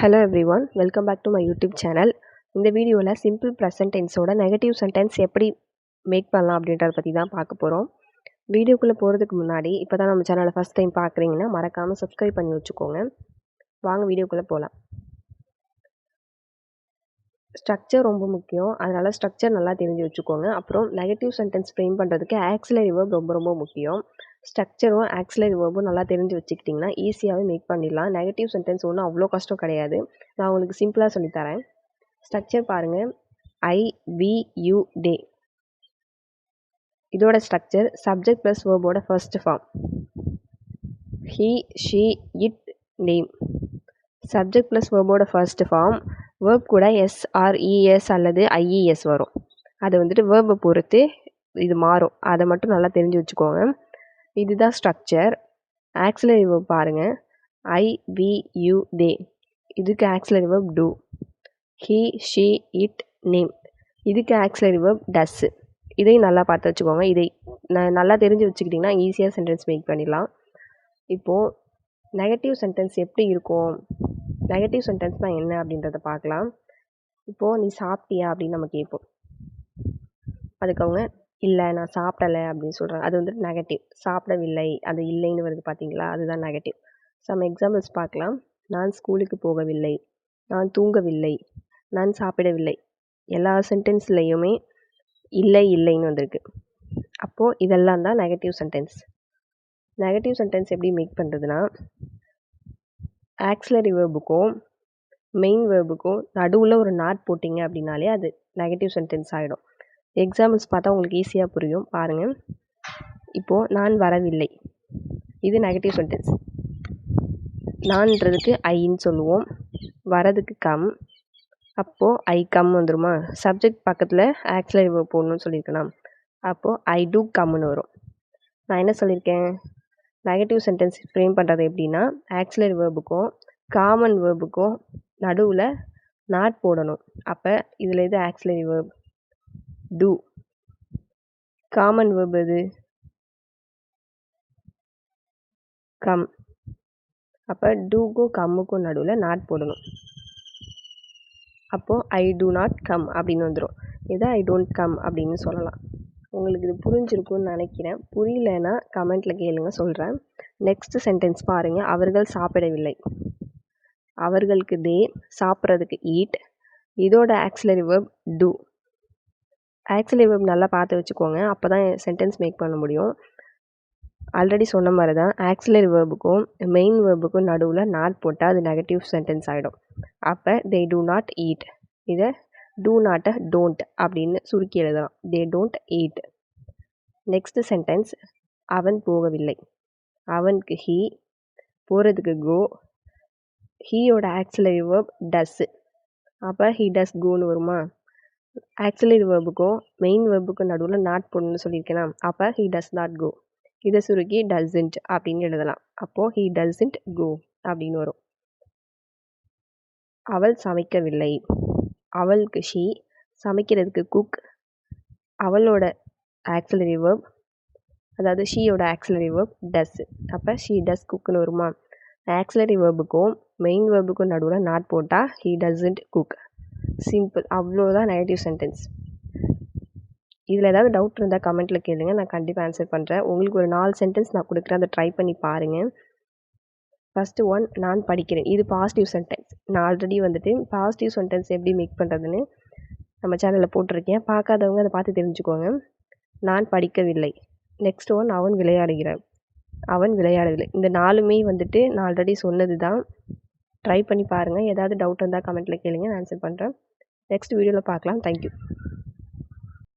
Hello everyone, welcome back to my YouTube channel. இந்த வீடியோவில் simple present டென்ஸோட negative sentence எப்படி make பண்ணலாம் அப்படின்றத பற்றி தான் பார்க்க போகிறோம். வீடியோக்குள்ளே போகிறதுக்கு முன்னாடி இப்போ தான் நம்ம சேனலை ஃபஸ்ட் டைம் பார்க்குறீங்கன்னா மறக்காமல் சப்ஸ்கிரைப் பண்ணி வச்சுக்கோங்க. வாங்க வீடியோக்குள்ளே போகலாம். ஸ்ட்ரக்சர் ரொம்ப முக்கியம், அதனால் ஸ்ட்ரக்சர் நல்லா தெரிஞ்சு வச்சுக்கோங்க. அப்புறம் நெகட்டிவ் சென்டென்ஸ் ஃப்ரேம் பண்ணுறதுக்கு ஆக்சிலரி வேர்ப் ரொம்ப முக்கியம். ஸ்ட்ரக்சரும் ஆக்சிலரி வேர்பும் நல்லா தெரிஞ்சு வச்சுக்கிட்டிங்கன்னா ஈஸியாகவே மேக் பண்ணிடலாம். நெகட்டிவ் சென்டென்ஸ் ஒன்றும் அவ்வளோ கஷ்டம் கிடையாது. நான் உங்களுக்கு சிம்பிளாக சொல்லித்தரேன். ஸ்ட்ரக்சர் பாருங்கள். I, we, you, they. இதோட ஸ்ட்ரக்சர் சப்ஜெக்ட் ப்ளஸ் வேர்போட first form. He, she, it, name. Subject plus வேர்போட ஃபர்ஸ்ட் ஃபார்ம். வேர்ப் கூட எஸ் ஆர் இஎஸ் அல்லது ஐஇஎஸ் வரும். அது வந்துட்டு வேர்பை பொறுத்து இது மாறும். அதை மட்டும் நல்லா தெரிஞ்சு வச்சுக்கோங்க. இதுதான் ஸ்ட்ரக்சர். ஆக்சிலரி வேர்ப் பாருங்கள். I, we, you, they. இதுக்கு auxiliary verb do. He, she, it, name. இதுக்கு ஆக்சிலரி வேர்ப் டஸ்ஸு. இதையும் நல்லா பார்த்து வச்சுக்கோங்க. இதை நல்லா தெரிஞ்சு வச்சுக்கிட்டிங்கன்னா ஈஸியாக சென்டென்ஸ் மேக் பண்ணிடலாம். இப்போது நெகட்டிவ் சென்டென்ஸ் எப்படி இருக்கும், நெகட்டிவ் சென்டென்ஸ்னால் என்ன அப்படின்றத பார்க்கலாம். இப்போது நீ சாப்பிட்டியா அப்படின்னு நம்ம கேட்போம். அதுக்கு அவங்க இல்லை நான் சாப்பிடலை அப்படின்னு சொல்கிறாங்க. அது வந்துட்டு நெகட்டிவ். சாப்பிடவில்லை, அது இல்லைன்னு வருது பார்த்தீங்களா, அதுதான் நெகட்டிவ். சம் எக்ஸாம்பிள்ஸ் பார்க்கலாம். நான் ஸ்கூலுக்கு போகவில்லை, நான் தூங்கவில்லை, நான் சாப்பிடவில்லை. எல்லா சென்டென்ஸ்லையுமே இல்லை இல்லைன்னு வந்திருக்கு. அப்போது இதெல்லாம் தான் நெகட்டிவ் சென்டென்ஸ். நெகட்டிவ் சென்டென்ஸ் எப்படி மேக் பண்ணுறதுனா, ஆக்சிலரி வேர்புக்கும் மெயின் வேர்புக்கும் நடுவில் ஒரு நாட் போட்டிங்க அப்படின்னாலே அது நெகட்டிவ் சென்டென்ஸ் ஆகிடும். எக்ஸாம்பிள்ஸ் பார்த்தா உங்களுக்கு ஈஸியாக புரியும். பாருங்கள். இப்போது நான் வரவில்லை, இது நெகட்டிவ் சென்டென்ஸ். நான்ன்றதுக்கு ஐன்னு சொல்லுவோம், வரதுக்கு கம். அப்போது ஐ கம் வந்துருமா. சப்ஜெக்ட் பக்கத்தில் ஆக்சிலரி வேர்ப் போடணும்னு சொல்லியிருக்கேனா, அப்போது ஐ டூ கம்னு வரும். நான் என்ன சொல்லியிருக்கேன், நெகட்டிவ் சென்டென்ஸ் ஃப்ரேம் பண்ணுறது எப்படின்னா, ஆக்சிலரி வேர்புக்கும் காமன் வேர்புக்கும் நடுவில் நாட் போடணும். அப்போ இதில் எது auxiliary verb, do. Common verb எது, கம். அப்போ டூக்கும் கம்முக்கும் நடுவில் நாட் போடணும். அப்போது ஐ டூ நாட் கம் அப்படின்னு வந்துடும். இதை ஐ டோன்ட் கம் அப்படின்னு சொல்லலாம். உங்களுக்கு இது புரிஞ்சிருக்கும்னு நினைக்கிறேன். புரியலன்னா கமெண்ட்டில் கேளுங்க, சொல்கிறேன். நெக்ஸ்ட் சென்டென்ஸ் பாருங்கள். அவர்கள் சாப்பிடவில்லை. அவர்களுக்கு தே, சாப்பிட்றதுக்கு ஈட். இதோட auxiliary verb do. Auxiliary verb நல்லா பார்த்து வச்சுக்கோங்க, அப்போ தான் சென்டென்ஸ் மேக் பண்ண முடியும். ஆல்ரெடி சொன்ன மாதிரி தான் ஆக்சிலரி வேர்புக்கும் மெயின் வேர்புக்கும் நடுவில் நாட் போட்டால் அது நெகட்டிவ் சென்டென்ஸ் ஆகிடும். அப்போ தே டூ நாட் ஈட், இதை டூ நாட்டை டோன்ட் அப்படின்னு சுருக்கி எழுதலாம். They don't eat. Next sentence, அவன் போகவில்லை. அவனுக்கு ஹீ, போகிறதுக்கு கோ. ஹீயோட ஆக்சிலரி வேர்ப் டஸ்ஸு. அப்போ ஹீ டஸ் கோன்னு வருமா. ஆக்சிலரி வேர்புக்கும் மெயின் வேர்புக்கும் நடுவில் நாட் போடணும்னு சொல்லியிருக்கேனா, அப்போ ஹீ டஸ் நாட் கோ. இதை சுருக்கி டசன்ட் அப்படின்னு எழுதலாம். அப்போது ஹீ டசன்ட் கோ அப்படின்னு வரும். அவள் சமைக்கவில்லை. அவளுக்கு ஷீ, சமைக்கிறதுக்கு குக். அவளோட ஆக்சிலரி வேர்ப், அதாவது ஷீயோட ஆக்சிலரி வேர்ப் டஸ். அப்போ ஷீ டஸ் குக்குன்னு வருமா. ஆக்சிலரி வேர்புக்கும் மெயின் வேர்புக்கும் நடுவில் நாட் போட்டால் ஹீ டசன்ட் குக். சிம்பிள், அவ்வளோதான் நெகட்டிவ் சென்டென்ஸ். இதில் ஏதாவது டவுட் இருந்தால் கமெண்ட்டில் கேளுங்க, நான் கண்டிப்பாக ஆன்சர் பண்ணுறேன். உங்களுக்கு ஒரு 4 சென்டென்ஸ் நான் கொடுக்குறேன், அதை ட்ரை பண்ணி பாருங்கள். ஃபஸ்ட்டு ஒன், நான் படிக்கிறேன். இது பாசிட்டிவ் சென்டென்ஸ். நான் ஆல்ரெடி வந்துட்டு பாசிட்டிவ் சென்டென்ஸ் எப்படி மேக் பண்ணுறதுன்னு நம்ம சேனலில் போட்டிருக்கேன். பார்க்காதவங்க அதை பார்த்து தெரிஞ்சுக்கோங்க. நான் படிக்கவில்லை. நெக்ஸ்ட் ஒன், அவன் விளையாடுகிறான். அவன் விளையாடவில்லை. இந்த 4மே வந்துட்டு நான் ஆல்ரெடி சொன்னது தான். ட்ரை பண்ணி பாருங்கள். ஏதாவது டவுட் இருந்தால் கமெண்ட்டில் கேளுங்க, நான் ஆன்சர் பண்ணுறேன். நெக்ஸ்ட் வீடியோவில் பார்க்கலாம். தேங்க்யூ.